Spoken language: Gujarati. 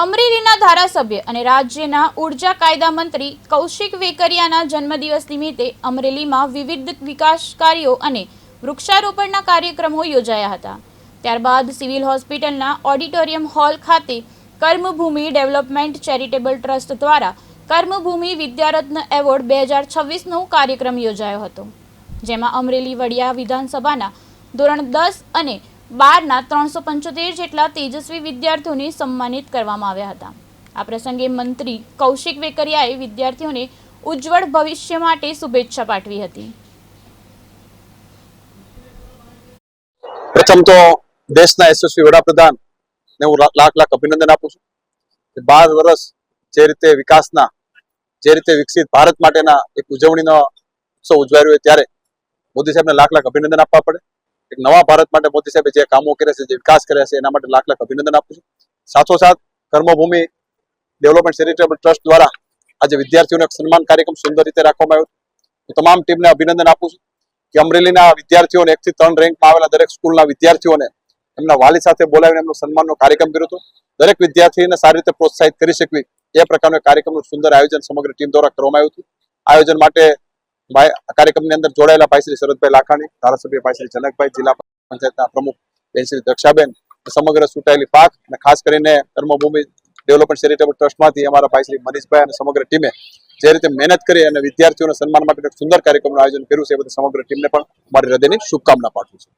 અમરેલીના ધારાસભ્ય અને રાજ્યના ઉર્જા કાયદા મંત્રી કૌશિક વેકરિયાના જન્મદિવસ નિમિત્તે અમરેલીમાં વિવિધ વિકાસ કાર્યો અને વૃક્ષારોપણના કાર્યક્રમો યોજાયા હતા। ત્યારબાદ સિવિલ હોસ્પિટલના ઓડિટોરિયમ હોલ ખાતે કર્મભૂમિ ડેવલપમેન્ટ ચેરિટેબલ ટ્રસ્ટ દ્વારા કર્મભૂમિ વિદ્યારત્ન એવોર્ડ 2026નો કાર્યક્રમ યોજાયો હતો, જેમાં અમરેલી વડિયા વિધાનસભાના ધોરણ 10 અને 12ના 375 જેટલા તેજસ્વી વિદ્યાર્થીઓને સન્માનિત કરવામાં આવ્યા હતા। આ પ્રસંગે મંત્રી કૌશિક વેકરિયાએ વિદ્યાર્થીઓને ઉજ્જવળ ભવિષ્ય માટે શુભેચ્છા પાઠવી હતી। પ્રથમ તો દેશના યશસ્વી વડાપ્રધાન ને હું લાખ અભિનંદન આપું છું કે 12 વર્ષ જે રીતે વિકાસના જે રીતે વિકસિત ભારત માટેના એક ઉજવણીનો ઉત્સવ ઉજવાઈ રહ્યો ત્યારે મોદી સાહેબને લાખ અભિનંદન આપવા પડે। એક નવા ભારત માટે મોદી સાહેબે જે કામો કર્યા છે, જે વિકાસ કર્યા છે, એના માટે લાખ અભિનંદન આપું છું। સાથોસાથ કર્મભૂમિ ડેવલપમેન્ટ ચેરિટેબલ ટ્રસ્ટ દ્વારા આજે વિદ્યાર્થીઓનો એક સન્માન કાર્યક્રમ સુંદર રીતે રાખવામાં આવ્યો। હું તમામ ટીમને અભિનંદન આપું છું કે અમરેલીના વિદ્યાર્થીઓને 1 થી 3 રેન્કમાં આવેલા દરેક સ્કૂલના વિદ્યાર્થીઓને એમના વાલી સાથે બોલાવીને એમનો સન્માનનો કાર્યક્રમ કર્યો હતો। દરેક વિદ્યાર્થીને સારી રીતે પ્રોત્સાહિત કરી શકવી એ પ્રકારનો કાર્યક્રમનું સુંદર આયોજન સમગ્ર ટીમ દ્વારા કરવામાં આવ્યું હતું। આયોજન માટે કાર્યક્રમની અંદર જોડાયેલા ભાઈ શ્રી શરદભાઈ લાખાણી, ધારાસભ્ય ભાઈ શ્રી જનકભાઈ, જિલ્લા પંચાયતના પ્રમુખ બેન શ્રી દક્ષાબેન, સમગ્ર ચૂંટાયેલી પાક અને ખાસ કરીને કર્મભૂમિ ડેવલપમેન્ટ ચેરિટેબલ ટ્રસ્ટમાંથી અમારા ભાઈ શ્રી મનીષભાઈ અને સમગ્ર ટીમે જે રીતે મહેનત કરી અને વિદ્યાર્થીઓના સન્માન માટે એક સુંદર કાર્યક્રમનું આયોજન કર્યું છે, એ બધી સમગ્ર ટીમને પણ મારી હૃદયની શુભકામના પાઠવું છું।